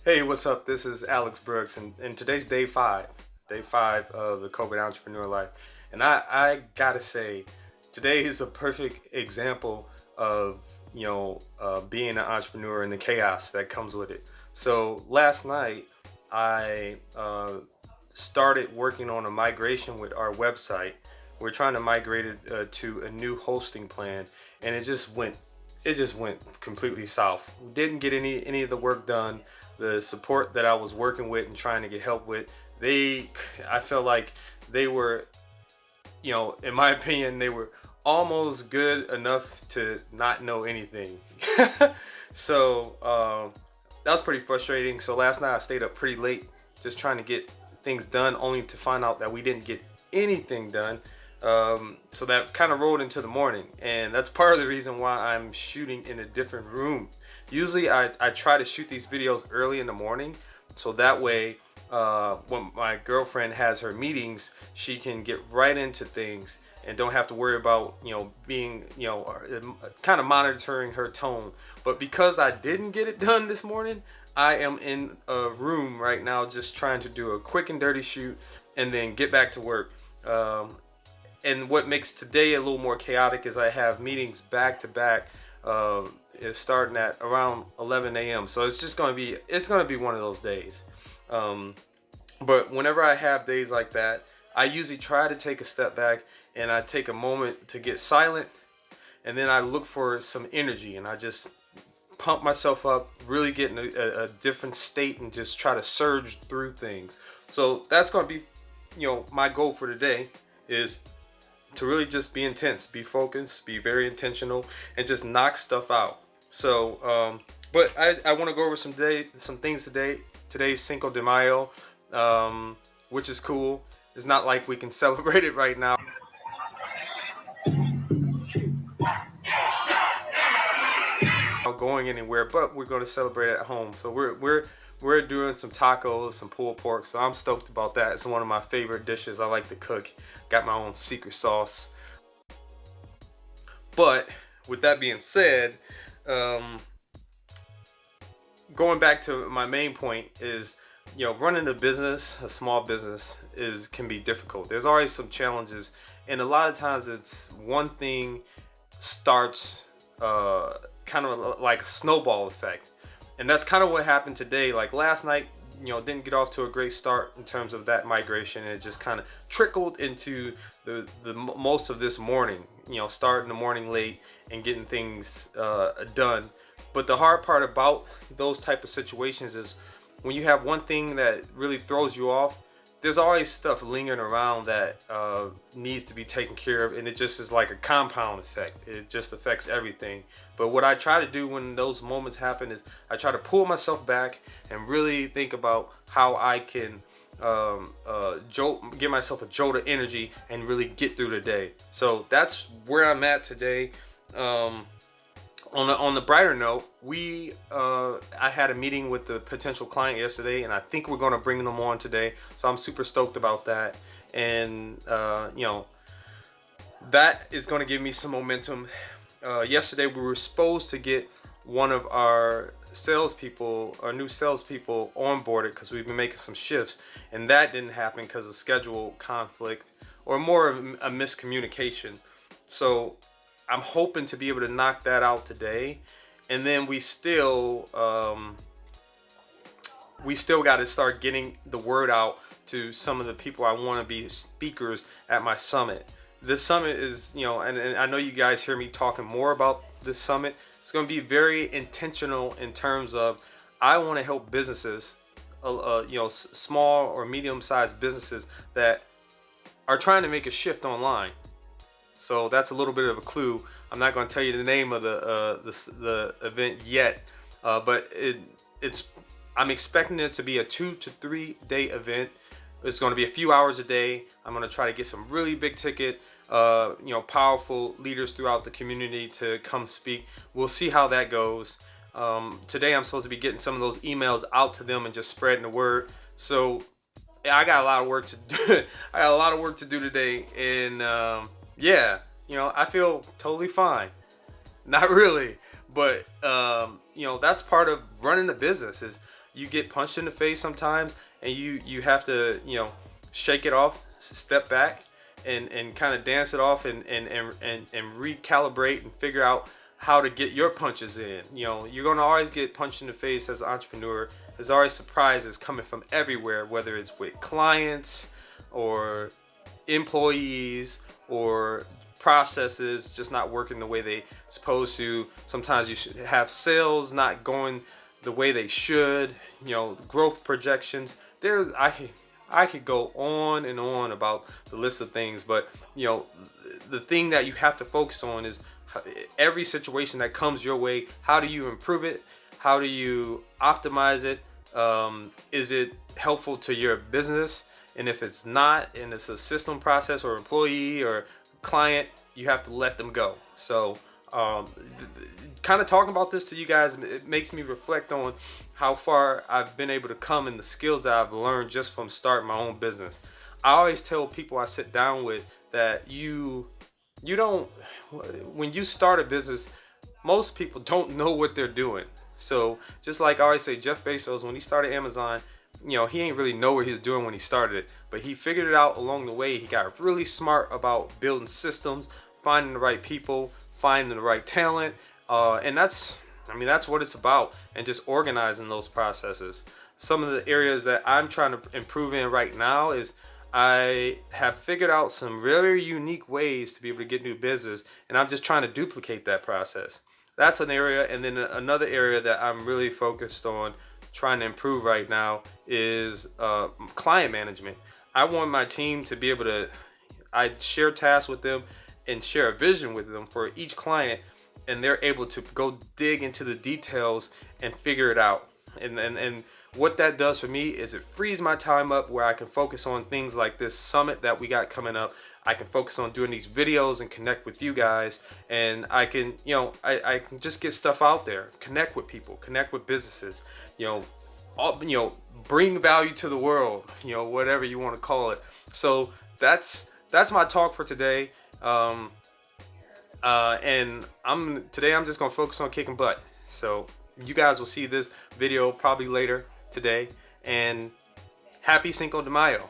Hey, what's up? This is Alex Brooks, and today's day five of the COVID entrepreneur life. And I gotta say, today is a perfect example of being an entrepreneur and the chaos that comes with it. So last night, I started working on a migration with our website. We're trying to migrate it to a new hosting plan, and it just went completely south. Didn't get any of the work done. The support that I was working with and trying to get help with, I felt like they were, in my opinion, they were almost good enough to not know anything. So that was pretty frustrating. So last night I stayed up pretty late just trying to get things done, only to find out that we didn't get anything done. So that kind of rolled into the morning, and that's part of the reason why I'm shooting in a different room. Usually, I try to shoot these videos early in the morning, so that way, when my girlfriend has her meetings, she can get right into things and don't have to worry about being kind of monitoring her tone. But because I didn't get it done this morning, I am in a room right now just trying to do a quick and dirty shoot and then get back to work. And what makes today a little more chaotic is I have meetings back to back, is starting at around 11 a.m. So it's going to be one of those days. Um, but whenever I have days like that, I usually try to take a step back and I take a moment to get silent, and then I look for some energy and I just pump myself up, really get in a different state and just try to surge through things. So that's going to be, my goal for today is to really just be intense, be focused, be very intentional, and just knock stuff out. But I want to go over some things today. Today's Cinco de Mayo, which is cool. It's not like we can celebrate it right now, going anywhere, but we're going to celebrate at home. So we're doing some tacos, some pulled pork. So I'm stoked about that. It's one of my favorite dishes I like to cook. Got my own secret sauce. But with that being said, um, going back to my main point is, running a business, a small business, is can be difficult. There's always some challenges, and a lot of times it's one thing starts kind of like a snowball effect, and that's kind of what happened today. Like last night, didn't get off to a great start in terms of that migration, and it just kind of trickled into the most of this morning. Starting the morning late and getting things done. But the hard part about those type of situations is when you have one thing that really throws you off, there's always stuff lingering around that needs to be taken care of, and it just is like a compound effect. It just affects everything. But what I try to do when those moments happen is I try to pull myself back and really think about how I can give myself a jolt of energy and really get through the day. So that's where I'm at today. On the brighter note, I had a meeting with the potential client yesterday, and I think we're going to bring them on today. So I'm super stoked about that, and that is going to give me some momentum. Yesterday, we were supposed to get one of our new salespeople, onboarded because we've been making some shifts, and that didn't happen because of schedule conflict or more of a miscommunication. So I'm hoping to be able to knock that out today, and then we still got to start getting the word out to some of the people I want to be speakers at my summit. This summit is, and I know you guys hear me talking more about this summit. It's going to be very intentional in terms of I want to help businesses, small or medium-sized businesses that are trying to make a shift online. So that's a little bit of a clue. I'm not going to tell you the name of the event yet, but it's I'm expecting it to be a 2 to 3 day event. It's going to be a few hours a day. I'm going to try to get some really big ticket, powerful leaders throughout the community to come speak. We'll see how that goes. Today I'm supposed to be getting some of those emails out to them and just spreading the word. So I got a lot of work to do. I got a lot of work to do today, and yeah, I feel totally fine. Not really, but that's part of running a business. Is you get punched in the face sometimes, and you have to, you know, shake it off, step back, and kind of dance it off, and recalibrate and figure out how to get your punches in. You know, you're gonna always get punched in the face as an entrepreneur. There's always surprises coming from everywhere, whether it's with clients or employees or processes just not working the way they supposed to. Sometimes you should have sales not going the way they should. You know, growth projections. I could go on and on about the list of things, but you know, the thing that you have to focus on is every situation that comes your way. How do you improve it? How do you optimize it? Is it helpful to your business? And if it's not, and it's a system, process, or employee or client, you have to let them go. So kind of talking about this to you guys, it makes me reflect on how far I've been able to come and the skills that I've learned just from starting my own business. I always tell people I sit down with that you don't, when you start a business, most people don't know what they're doing. So just like I always say, Jeff Bezos, when he started Amazon, you know, he ain't really know what he was doing when he started it, but he figured it out along the way. He got really smart about building systems, finding the right people, finding the right talent, and that's what it's about, and just organizing those processes. Some of the areas that I'm trying to improve in right now is I have figured out some really unique ways to be able to get new business, and I'm just trying to duplicate that process. That's an area. And then another area that I'm really focused on trying to improve right now is client management. I want my team to be able to, I share tasks with them and share a vision with them for each client, and they're able to go dig into the details and figure it out. And what that does for me is it frees my time up where I can focus on things like this summit that we got coming up. I can focus on doing these videos and connect with you guys, and I can, you know, I can just get stuff out there, connect with people, connect with businesses, bring value to the world, whatever you want to call it. So that's my talk for today. And I'm just gonna focus on kicking butt. So you guys will see this video probably later today, and happy Cinco de Mayo.